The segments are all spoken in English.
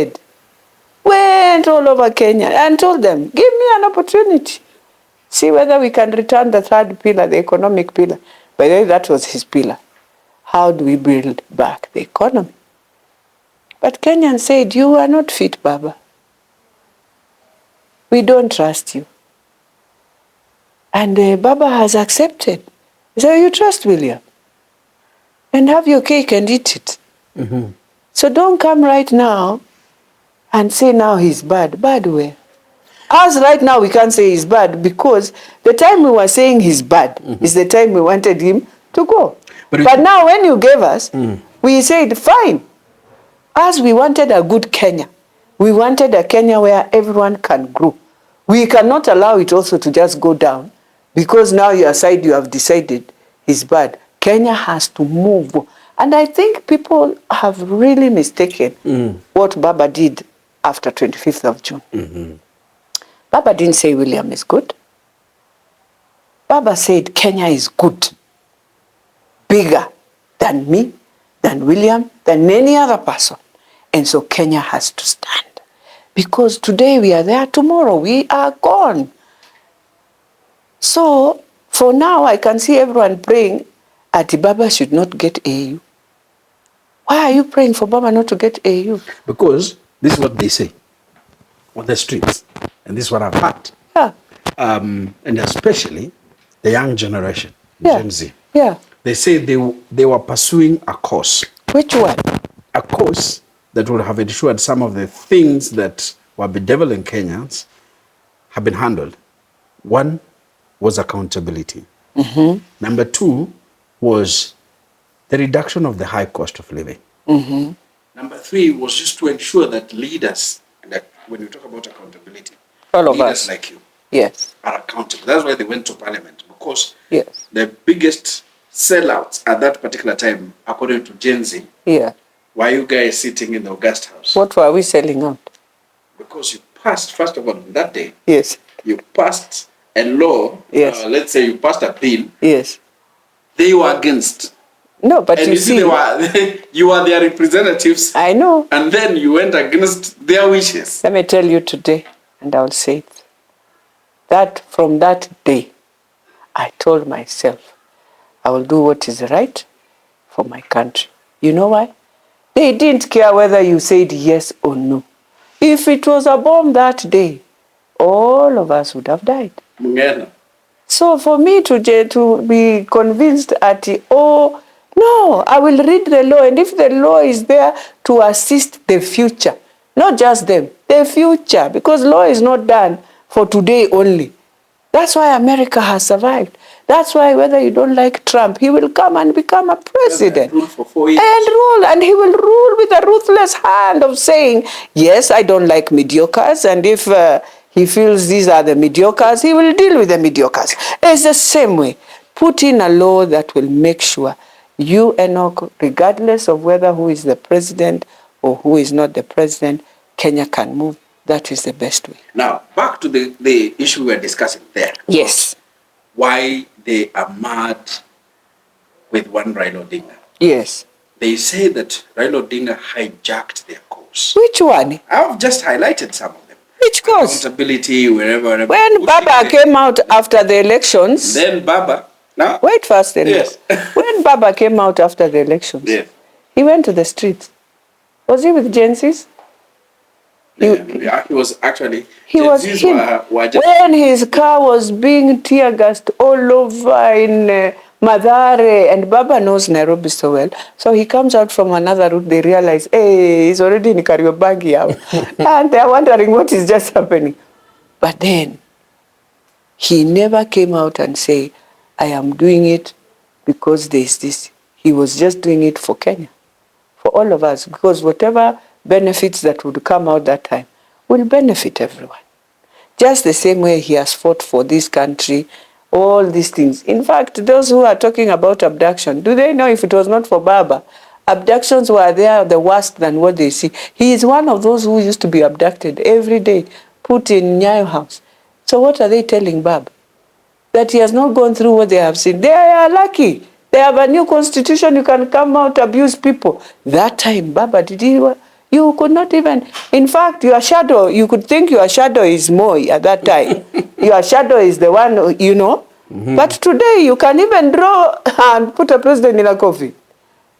said, went all over Kenya and told them, give me an opportunity. See whether we can return the third pillar, the economic pillar. By the way, that was his pillar. How do we build back the economy? But Kenyans said, you are not fit, Baba. We don't trust you. And Baba has accepted. So you trust William. And have your cake and eat it. Mm-hmm. So don't come right now and say now he's bad. Bad where? Us right now we can't say he's bad because the time we were saying he's bad is the time we wanted him to go. But now when you gave us, we said fine. As we wanted a good Kenya. We wanted a Kenya where everyone can grow. We cannot allow it also to just go down because now your side you have decided is bad. Kenya has to move. And I think people have really mistaken what Baba did after 25th of June. Mm-hmm. Baba didn't say William is good. Baba said Kenya is good. Bigger than me, than William, than any other person. And so Kenya has to stand. Because today we are there, tomorrow we are gone. So, for now, I can see everyone praying that Baba should not get AU. Why are you praying for Baba not to get AU? Because this is what they say on the streets. And this is what I've heard. Yeah. And especially the young generation, Gen Z. Yeah. They say they were pursuing a course. Which one? A course that would have ensured some of the things that were bedeviling Kenyans have been handled. One was accountability. Mm-hmm. Number two was the reduction of the high cost of living. Mm-hmm. Number three was just to ensure that leaders, like when you talk about accountability, all of leaders us like you are accountable. That's why they went to parliament, because the biggest sellouts at that particular time, according to Gen Z, were you guys sitting in the August House. What were we selling out? Because you passed, first of all, that day, you passed a law, let's say you passed a bill, they were against. No, but and you see, you were their representatives. I know. And then you went against their wishes. Let me tell you today, and I'll say it, that from that day, I told myself, I will do what is right for my country. You know why? They didn't care whether you said yes or no. If it was a bomb that day, all of us would have died. So for me to be convinced at, no, I will read the law, and if the law is there to assist the future, not just them, the future, because law is not done for today only. That's why America has survived. That's why whether you don't like Trump, he will come and become a president. Rule for 4 years. And rule, and he will rule with a ruthless hand of saying, yes, I don't like mediocres, and if he feels these are the mediocres, he will deal with the mediocres. It's the same way. Put in a law that will make sure you, Enoch, regardless of whether who is the president or who is not the president, Kenya can move. That is the best way. Now, back to the issue we were discussing there. Yes. Why they are mad with one Raila Odinga. Yes. They say that Raila Odinga hijacked their cause. Which one? I've just highlighted some of them. Which cause? Accountability, wherever. When Baba came out after the elections. Then Baba. Now, wait first. Yes. When Baba came out after the elections, he went to the streets. Was he with Gen Zs? He was actually. He was him. When his car was being tear gassed all over in Mathare, and Baba knows Nairobi so well, so he comes out from another route. They realize, hey, he's already in Kariobangi now, and they're wondering what is just happening. But then he never came out and say, I am doing it because there's this. He was just doing it for Kenya, for all of us, because whatever benefits that would come out that time will benefit everyone. Just the same way he has fought for this country, all these things. In fact, those who are talking about abduction, do they know if it was not for Baba, abductions were there the worst than what they see? He is one of those who used to be abducted every day, put in Nyayo house. So what are they telling Baba? That he has not gone through what they have seen. They are lucky. They have a new constitution. You can come out, abuse people. That time, Baba, did he You could not even, in fact, your shadow, you could think your shadow is Moi at that time. Your shadow is the one, you know. But today, you can even draw and put a president in a coffee.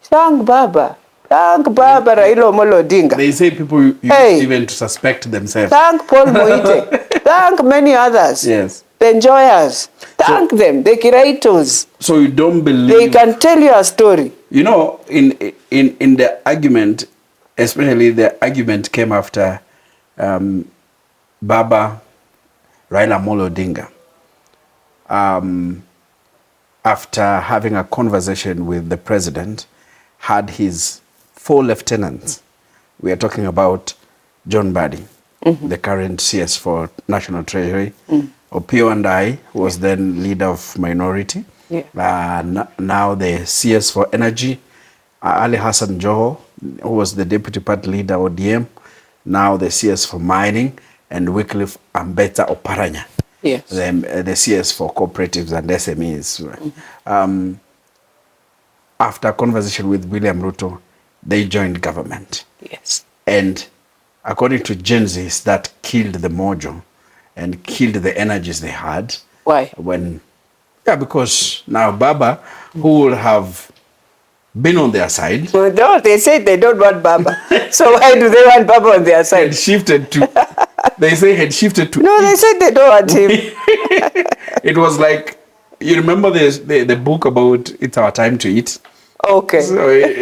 Thank Baba. Thank Baba Raila Odinga. They say people used even to suspect themselves. Thank Paul Moite. Thank many others. Yes. The enjoyers. Thank them. The curators. So you don't believe... They can tell you a story. You know, in the argument, especially the argument came after Baba Raila Odinga. After having a conversation with the president, had his 4 lieutenants. We are talking about John Badi, the current CS for National Treasury. Opio and I was then leader of minority. Yeah. Now the CS for Energy, Ali Hassan Joho, who was the deputy party leader ODM, now the CS for Mining, and Wycliffe Ambeta Oparanya, yes, the CS for Cooperatives and SMEs. After a conversation with William Ruto, they joined government. Yes. And according to Gen Zs, that killed the mojo and killed the energies they had. Why? Because now Baba, who will have been on their side. Well, no, they said they don't want Baba. So why do they want Baba on their side? Had shifted to, they say had shifted to. No, they said they don't want him. It was like, you remember the book about It's Our Time to Eat? Okay. So it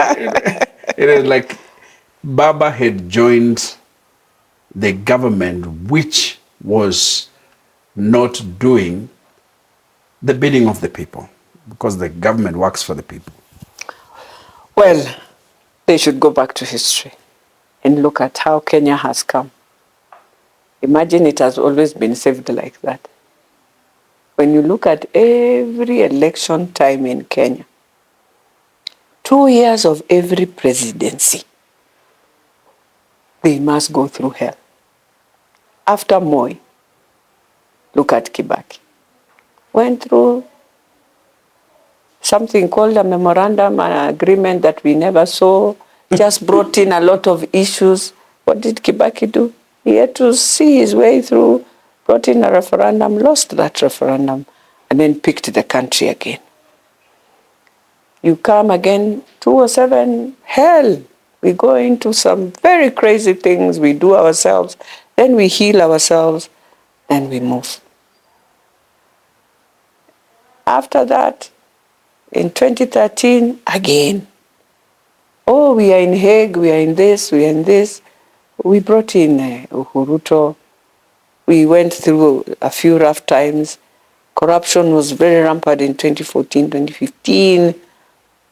is like Baba had joined the government, which was not doing the bidding of the people, because the government works for the people. Well, they should go back to history and look at how Kenya has come. Imagine it has always been saved like that. When you look at every election time in Kenya, 2 years of every presidency, they must go through hell. After Moi, look at Kibaki. Went through something called a memorandum, an agreement that we never saw, just brought in a lot of issues. What did Kibaki do? He had to see his way through, brought in a referendum, lost that referendum, and then picked the country again. You come again, 2007, hell. We go into some very crazy things, we do ourselves, then we heal ourselves, then we move. After that, in 2013, again. Oh, we are in Hague, we are in this, we are in this. We brought in Ruto. We went through a few rough times. Corruption was very rampant in 2014, 2015.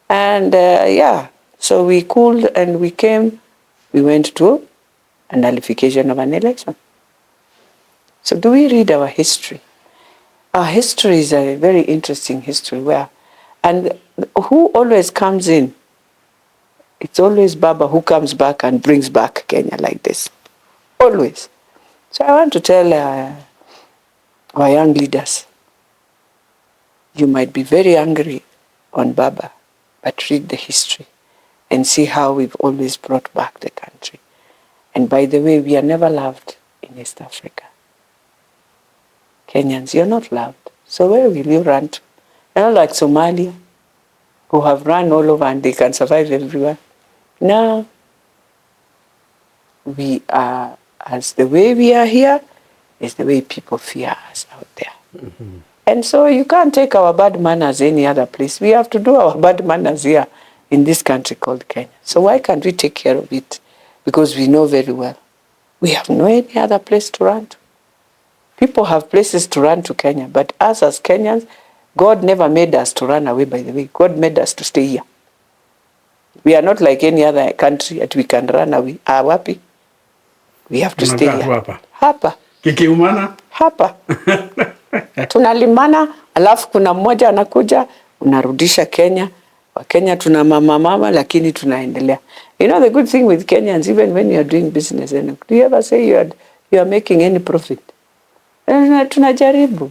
And yeah, so we cooled and we came. We went to a nullification of an election. So do we read our history? Our history is a very interesting history where, and who always comes in? It's always Baba who comes back and brings back Kenya like this. Always. So I want to tell our young leaders, you might be very angry on Baba, but read the history and see how we've always brought back the country. And by the way, we are never loved in East Africa. Kenyans, you're not loved. So where will you run to? You're not like Somalia, who have run all over and they can survive everywhere. Now, we are, as the way we are here, is the way people fear us out there. Mm-hmm. And so you can't take our bad manners any other place. We have to do our bad manners here in this country called Kenya. So why can't we take care of it? Because we know very well. We have no any other place to run to. People have places to run to Kenya, but us as Kenyans, God never made us to run away, by the way. God made us to stay here. We are not like any other country that we can run away. Wapi? We have to stay here. Hapa. Kikiumana? Hapa. Tunalimana, alafu kuna mmoja anakuja, unarudisha Kenya. Kenya tuna mama, lakini tunaendelea. You know the good thing with Kenyans, even when you are doing business, do you ever say you are making any profit? Tunajaribu.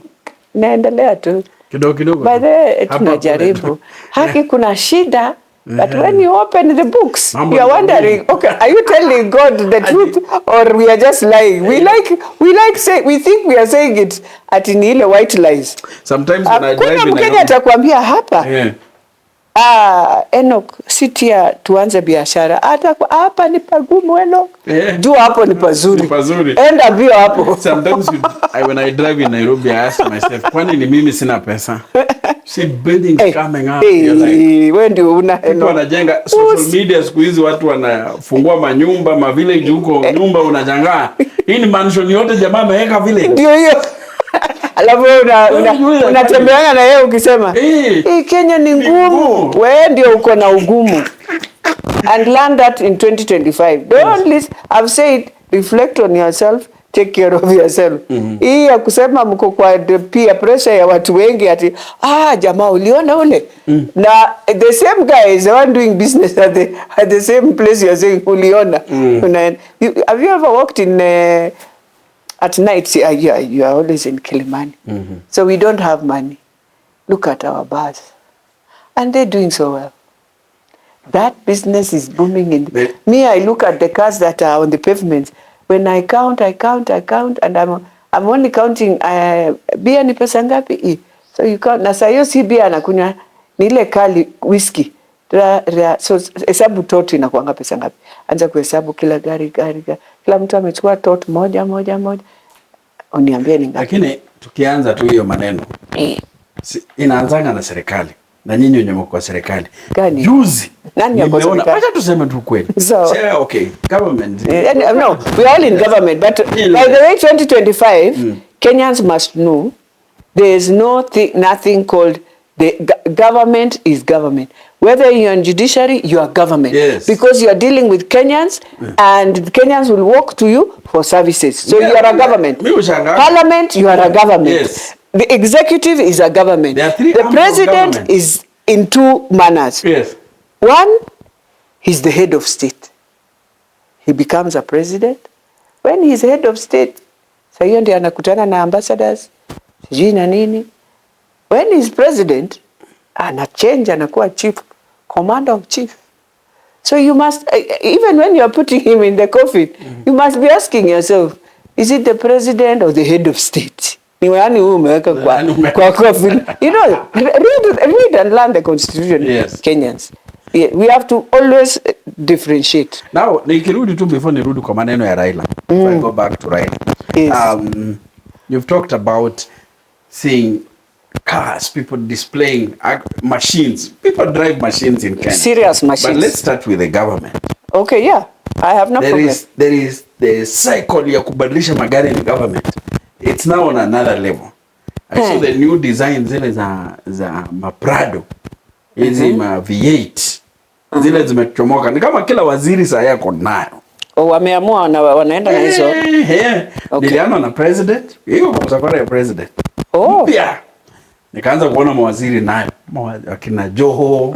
Naendelea tu. Kidogo. By the way, tunajaribu. Haki kuna shida, But when you open the books, you are wondering, okay, are you telling God the truth or we are just lying? We think we are saying it at in ile white lies. Sometimes when I drive in Mkenya atakwambia hapa. Yeah. Enoch, sitia tuanze biashara. Hapa ni pagumu Enoch. Yeah. Juu hapo ni pazuri. Ni pazuri. Enda bio hapo. Sometimes when I drive in Nairobi, I ask myself, kwani ni mimi sina pesa? See buildings coming up. Wewe ndio una Enoch. Wanajenga social media siku hizi, watu wanafungua manyumba, village huko, nyumba unajangaa. Hii ni mansion yote jamaa ameweka village. Ndio hiyo. Alafu unatembeana na yeye ukisema hii Kenya ni ngumu. Wewe ndio uko na ugumu. And learn that in 2025. Don't listen. I've said reflect on yourself, take care of yourself. Hii ya kusema mko kwa peer pressure ya watu wengi ati jamaa uliona ule. Na the same guy is the one doing business at the same place you're saying uliona. Have you ever walked in at night? You are always in Kilimani. So we don't have money. Look at our bars. And they're doing so well. That business is booming. Me, I look at the cars that are on the pavements. When I count, and I'm only counting bia ni pesa ngapi? So you count. Na saa hiyo si bia anakunywa ni ile kali whiskey. So hesabu tot inakuanga pesa ngapi? Anza kuhesabu kila gari. Kila mtu amechukua tot moja. Uniambie ni ngapi? Lakini tukianza tu hiyo maneno. Inaanzanga na serikali. Na nyinyi wenye mko kwa serikali. Juzi nani yako serikali? Acha tuseme tu kweli. Okay, government. No, we are all in government, but by the way 2025 Kenyans must know there is nothing called the government is government. Whether you're in judiciary, you are government. Yes. Because you are dealing with Kenyans and Kenyans will walk to you for services. So you are a government. Parliament, you are a government. Yes. The executive is a government. The president is in two manners. Yes. One, he's the head of state. He becomes a president. When he's head of state, so hiyo ndiye anakutana na ambassadors, sijui na nini. When he's president, anachange, anakuwa chief, commander of chief. So you must, even when you're putting him in the coffin, you must be asking yourself, is it the president or the head of state? Ni wani umeweka kwa coffin. You know, read and learn the constitution, yes. Kenyans. Yeah, we have to always differentiate. Now, nikirudi tu before nirudi kwa maneno ya Raila. If I go back to Raila. Yes. You've talked about seeing cars, people displaying machines. People drive machines in Kenya. Serious machines. But let's start with the government. Okay, yeah. I have no problem. There is the cycle ya kubadilisha magari in government. It's now on another level. I saw the new design zile za Maprado. Hizi ma V8. Zile zimechomoka. Ni kama kila waziri saa yako nayo. Wameamua wanaenda na hizo. Okay. Niliona na president. Hiyo kwa safari ya president. Pia nikaanza kuona mawaziri nayo. Akina Joho.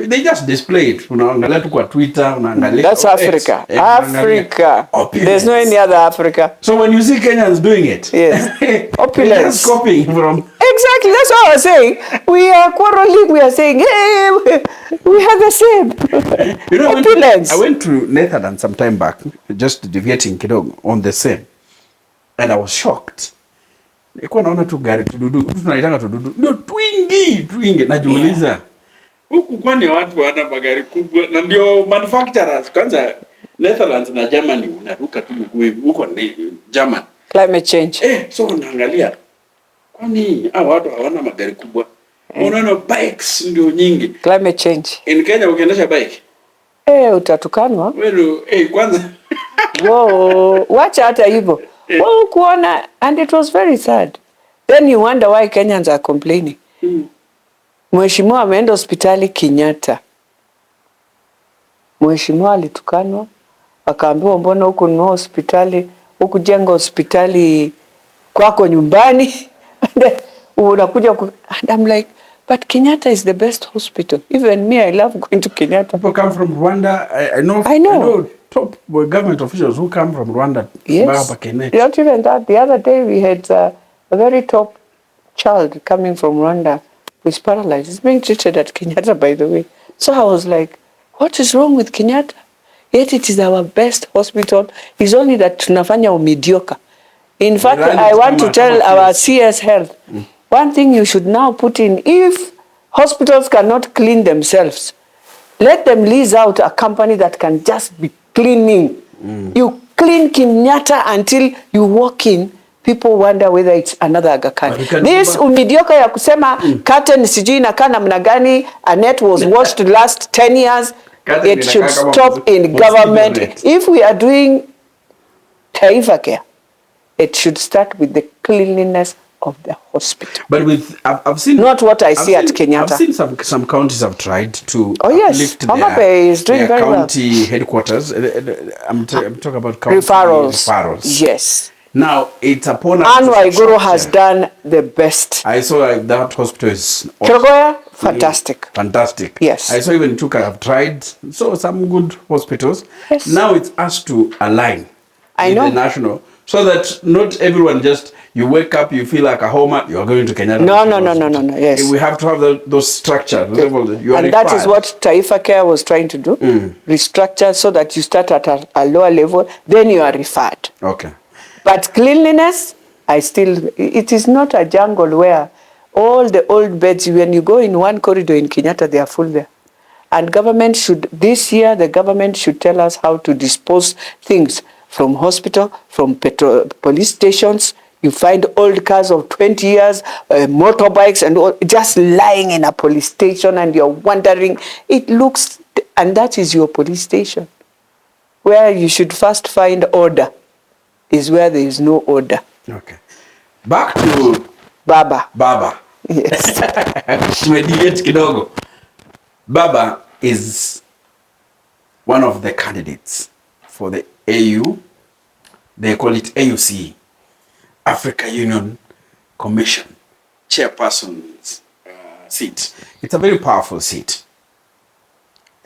They just display it. Unaangalia tu kwa Twitter, unaangalia. That's Africa. Africa. There's no any other Africa. So when you see Kenyans doing it, yes. Opulence. Just copying from. Exactly. That's what I was saying. We are quarreling. We are saying, hey, we have the same. You know, opulence. I went to Netherlands some time back, just deviating kidogo on the same, and I was shocked. Nilikuwa naona tu gari tududu, tunaitanga tududu. Ndio twingi najiuliza. Huku kwani watu wana magari kubwa na ndio manufacturers kwanza Netherlands na Germany unaruka tu huko ni German. Climate change. So unaangalia kwani hao watu hawana magari kubwa. Unaona bikes ndio nyingi. Climate change. In Kenya ukiendesha bike utatukanwa. Wewe kwanza. Wacha hata hivyo. Kuona, and it was very sad. Then you wonder why Kenyans are complaining. Mheshimiwa ameenda hospitali Kenyatta. Mheshimiwa alitukanwa, akaambiwa mbona huko ni hospitali, huko jenga hospitali kwako nyumbani. Unakuja and I'm like, but Kenyatta is the best hospital. Even me, I love going to Kenyatta. People come from Rwanda. I know top government officials who come from Rwanda. Yes. Not even that. The other day we had a very top child coming from Rwanda who is paralyzed. He's being treated at Kenyatta, by the way. So I was like, what is wrong with Kenyatta? Yet it is our best hospital. It's only that tunafanya mediocre. In fact, I want to tell our CS Health, one thing you should now put in, if hospitals cannot clean themselves, let them lease out a company that can just be cleaning. You clean Kenyatta until you walk in, people wonder whether it's another Aga Khan. This mediocre ya kusema curtain sijui inakaa namna gani, a net was washed last 10 years, it should stop in government. If we are doing Taifa care, it should start with the cleanliness of the hospital. But with I've seen not what I see at Kenyatta. I've seen some counties have tried to lift their county headquarters. I'm talking about county referrals. Yes. Now it's upon us. Anne Waiguru has done the best. I saw that hospital is Kerugoya, fantastic. Fantastic. Yes. I saw even Chuka have tried. So some good hospitals. Yes. Now it's us to align with the national, so that not everyone just, you wake up, you feel like a homer, you are going to Kenyatta. No. Yes. We have to have those structures. And that is what Taifa Care was trying to do. Restructure so that you start at a lower level, then you are referred. Okay. But cleanliness, it is not a jungle where all the old beds, when you go in one corridor in Kenyatta, they are full there. And this year, the government should tell us how to dispose things from hospital, from police stations. You find old cars of 20 years, motorbikes, and all, just lying in a police station, and you're wondering, and that is your police station. Where you should first find order is where there is no order. Okay. Back to Baba. Yes. Tumedeviate kidogo. Baba is one of the candidates for the AU. They call it AUC, Africa Union Commission chairperson's seat. It's a very powerful seat.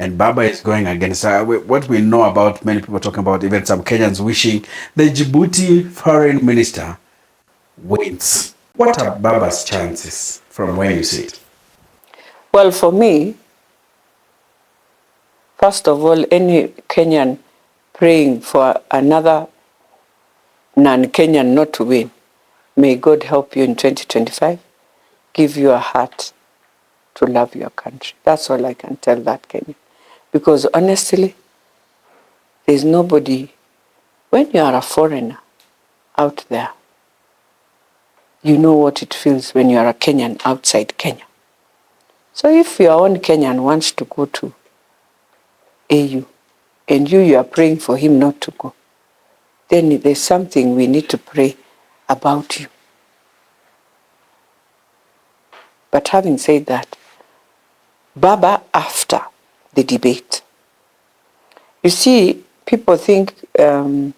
And Baba is going against what we know about, many people talking about, even some Kenyans wishing the Djibouti foreign minister wins. What are Baba's chances from where you sit? Well, for me, first of all, any Kenyan praying for another non-Kenyan not to win, may God help you in 2025, give you a heart to love your country. That's all I can tell that Kenyan. Because honestly, there's nobody, when you are a foreigner out there, you know what it feels when you are a Kenyan outside Kenya. So if your own Kenyan wants to go to AU, and you are praying for him not to go, then there's something we need to pray about you. But having said that, Baba after the debate. You see, people think when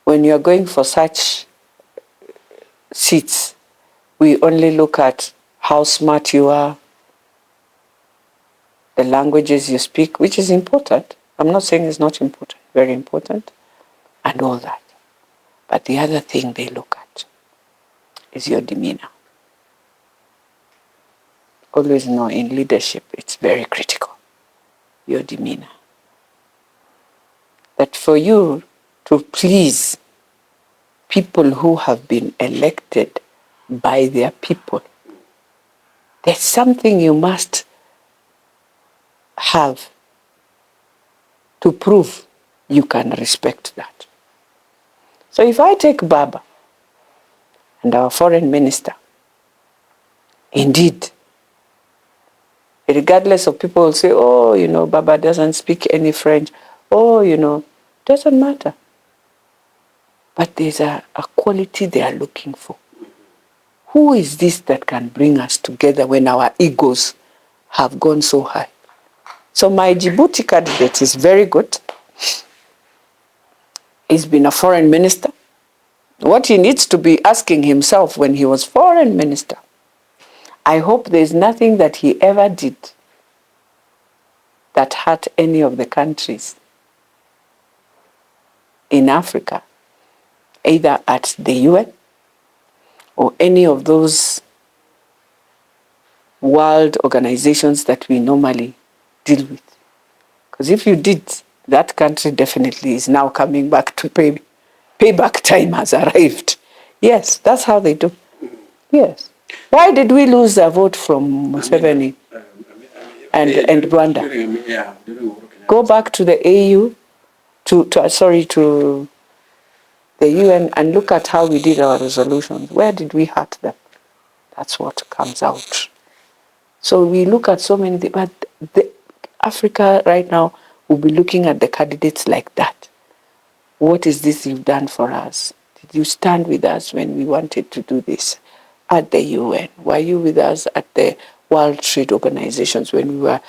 you are going for such seats, we only look at how smart you are, the languages you speak, which is important. I'm not saying it's not important, very important, and all that. But the other thing they look at is your demeanor. Always know in leadership, it's very critical, your demeanor. That for you to please people who have been elected by their people, there's something you must have to prove you can respect that. So if I take Baba and our foreign minister, indeed, regardless of people will say, oh, you know, Baba doesn't speak any French. Oh, you know, doesn't matter. But there's a quality they are looking for. Who is this that can bring us together when our egos have gone so high? So my Djibouti candidate is very good. He's been a foreign minister. What he needs to be asking himself when he was foreign minister, I hope there's nothing that he ever did that hurt any of the countries in Africa, either at the UN or any of those world organizations that we normally deal with. Because if you did, that country definitely is now coming back to payback time has arrived. Yes, that's how they do. Yes. Why did we lose a vote from Museveni and Rwanda? Go back to the AU, to the UN, and look at how we did our resolutions. Where did we hurt them? That's what comes out. So we look at so many things, but Africa right now will be looking at the candidates like that. What is this you've done for us? Did you stand with us when we wanted to do this at the UN? Were you with us at the World Trade Organizations when we were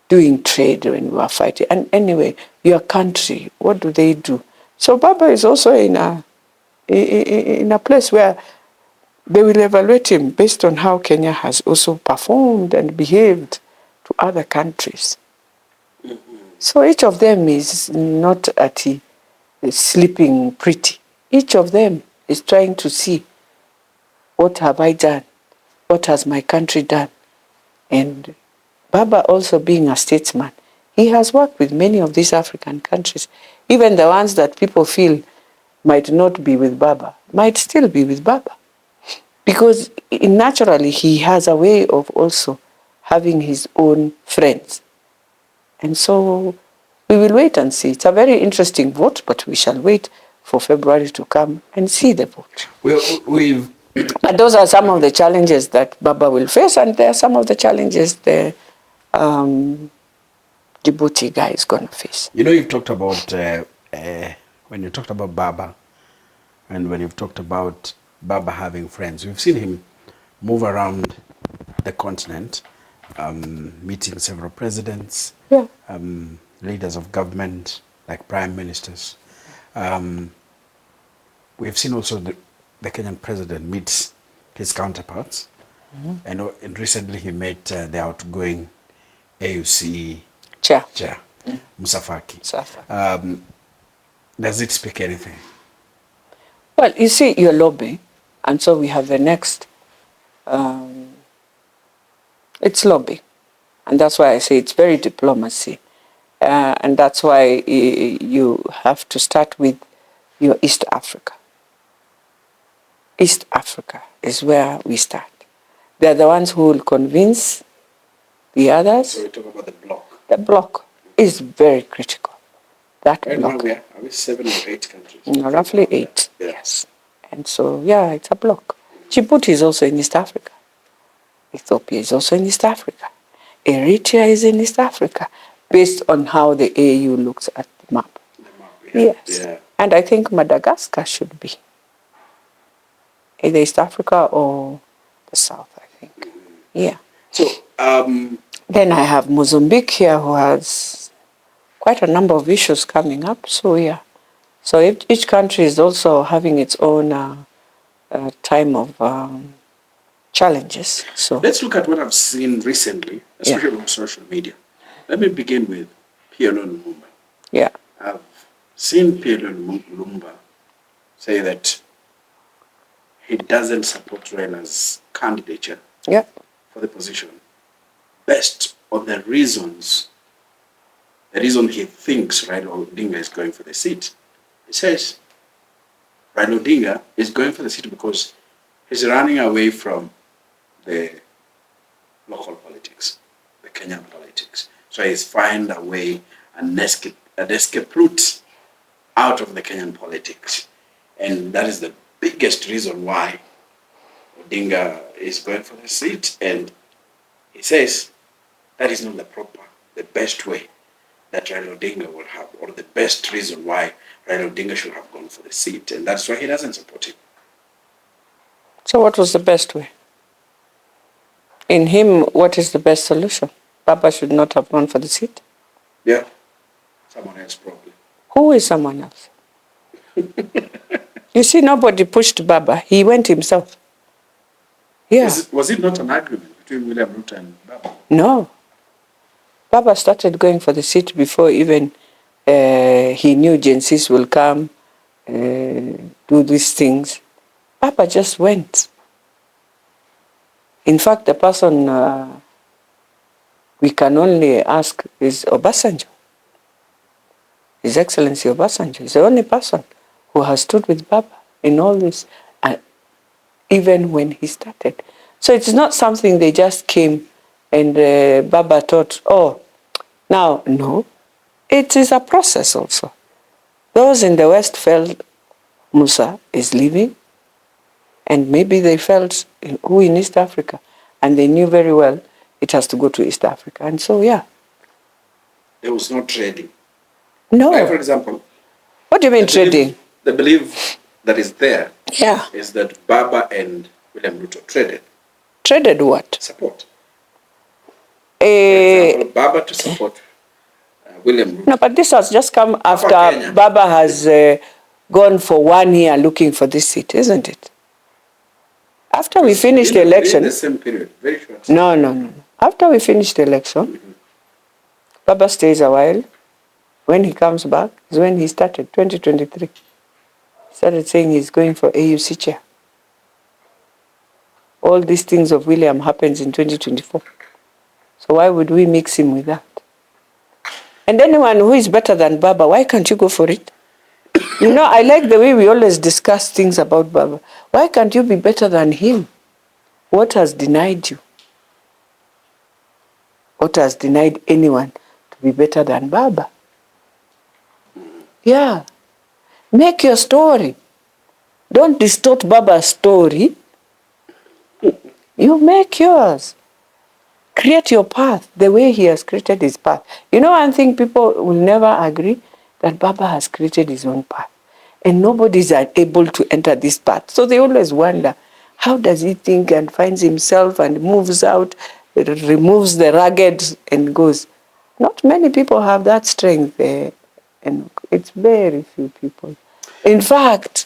doing trade, when we were fighting? And anyway, your country, what do they do? So Baba is also in a place where they will evaluate him based on how Kenya has also performed and behaved to other countries. So each of them is not sleeping pretty. Each of them is trying to see, what have I done? What has my country done? And Baba, also being a statesman, he has worked with many of these African countries. Even the ones that people feel might not be with Baba, might still be with Baba. Because naturally he has a way of also having his own friends. And so we will wait and see. It's a very interesting vote, but we shall wait for February to come and see the vote. But those are some of the challenges that Baba will face, and there are some of the challenges the Djibouti guy is going to face. You know, you've talked about, when you talked about Baba, and when you've talked about Baba having friends, we've seen him move around the continent, meeting several presidents, Yeah. Leaders of government, like prime ministers. We've seen also the Kenyan president meet his counterparts, and recently he met the outgoing AUC chair, Musafaki. Does it speak anything? Well, you see, you're lobbying, and so we have the next, it's lobbying. And that's why I say it's very diplomacy. And that's why you have to start with your East Africa. East Africa is where we start. They're the ones who will convince the others. So we talk about the bloc. The bloc is very critical. That bloc. Are we 7 or 8 countries? No, roughly 8, yeah. Yes. And so, yeah, it's a bloc. Djibouti is also in East Africa. Ethiopia is also in East Africa. Eritrea is in East Africa, based on how the AU looks at the map. Yes. Yeah. And I think Madagascar should be either East Africa or the South, I think. Yeah. So, then I have Mozambique here, who has quite a number of issues coming up. So, yeah. So each country is also having its own time of challenges. So let's look at what I've seen recently, especially on social media. Let me begin with PLO Lumumba. Yeah. I've seen PLO Lumumba say that he doesn't support Raila's candidature for the position based on the reason he thinks Raila Odinga is going for the seat. He says Raila Odinga is going for the seat because he's running away from the local politics, the Kenyan politics. So he's find a way, an escape route out of the Kenyan politics. And that is the biggest reason why Odinga is going for the seat. And he says that is not the best way that Raila Odinga will have, or the best reason why Raila Odinga should have gone for the seat. And that's why he doesn't support him. So what was the best way? In him, what is the best solution? Baba should not have gone for the seat? Yeah. Someone else probably. Who is someone else? You see, nobody pushed Baba. He went himself. Yeah. Was it not an argument between William Ruto and Baba? No. Baba started going for the seat before even he knew Gen Zs will come, do these things. Baba just went. In fact, the person we can only ask is Obasanjo. His Excellency Obasanjo is the only person who has stood with Baba in all this, even when he started. So it's not something they just came and Baba thought, oh, now, no. It is a process also. Those in the West felt Musa is leaving, and maybe they felt who in East Africa, and they knew very well it has to go to East Africa. And so, yeah. There was no trading. No. Like, for example, what do you mean trading? The belief that is there Yeah. is that Baba and William Ruto traded. Traded what? Support. For example, Baba to support William Ruto. No, but this has just come after Kenya. Baba has gone for 1 year looking for this seat, isn't it? After we finished the election. In the same period, very short. No. After we finished the election, Baba stays a while. When he comes back is when he started, 2023. He started saying he's going for AUC chair. All these things of William happens in 2024. So why would we mix him with that? And anyone who is better than Baba, why can't you go for it? You know, I like the way we always discuss things about Baba. Why can't you be better than him? What has denied you? What has denied anyone to be better than Baba? Yeah. Make your story. Don't distort Baba's story. You make yours. Create your path the way he has created his path. You know, one thing people will never agree, that Baba has created his own path. And nobody is able to enter this path. So they always wonder, how does he think and finds himself and moves out, removes the ragged and goes. Not many people have that strength there. And it's very few people. In fact,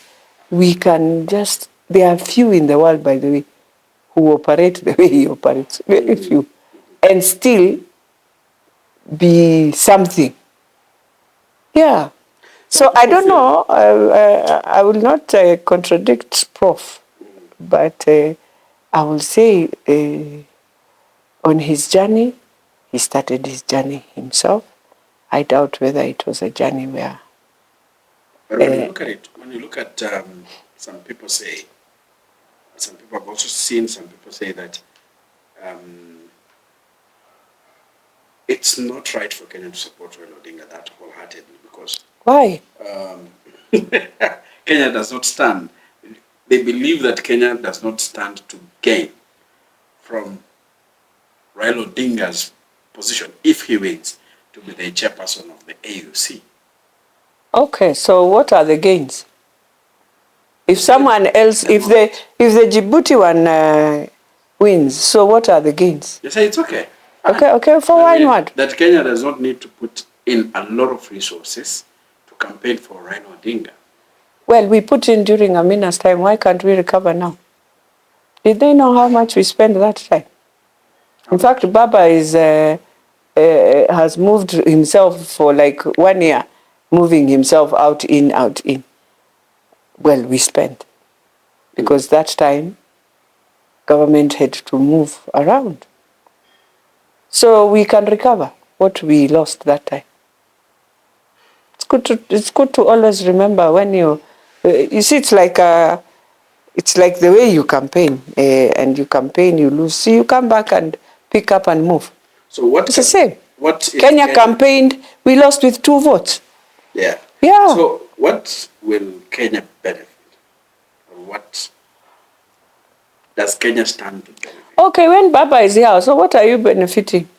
there are few in the world, by the way, who operate the way he operates. Very few. And still be something. Yeah. So I don't know. I will not contradict Prof. But I will say on his journey, he started his journey himself. I doubt whether it was a journey where... But when you look at some people say, some people have also seen some people say that it's not right for Kenya to support Raila Odinga that wholeheartedly because... Why? Kenya does not stand. They believe that Kenya does not stand to gain from Raila Odinga's position, if he wins, to be the chairperson of the AUC. Okay, so what are the gains? If someone else, if the Djibouti one wins, so what are the gains? You say it's okay. Okay, for why not? That Kenya does not need to put in a lot of resources to campaign for Raila Odinga. Well, we put in during Amina's time. Why can't we recover now? Did they know how much we spent that time? In fact, Baba has moved himself for like 1 year, moving himself out, in. Well, we spent. Because that time, government had to move around. So we can recover what we lost that time. It's good to always remember when you see, it's like the way you campaign, and you campaign, you lose. So you come back and pick up and move. So it's the same. Kenya campaigned, we lost with 2 votes. Yeah. Yeah. So what will Kenya benefit? Or what does Kenya stand to benefit? Okay, when Baba is here, so what are you benefiting?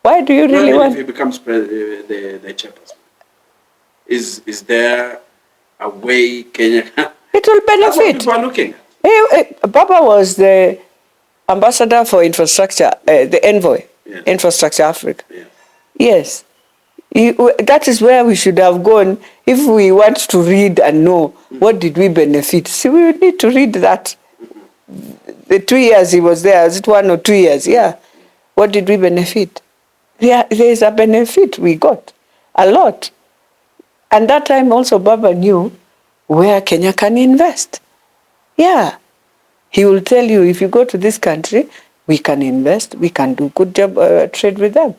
Why do you really want... If he becomes the chairperson, is there a way Kenya... It will benefit. That's what people are looking at. Baba was the ambassador for infrastructure, the envoy, Infrastructure Africa. Yeah. Yes. That is where we should have gone if we want to read and know what did we benefit. See, we would need to read that. The 2 years he was there, was it 1 or 2 years? Yeah. What did we benefit? Yeah, there is a benefit we got, a lot. And that time also Baba knew where Kenya can invest. Yeah. He will tell you, if you go to this country, We can invest, we can do good job trade with them.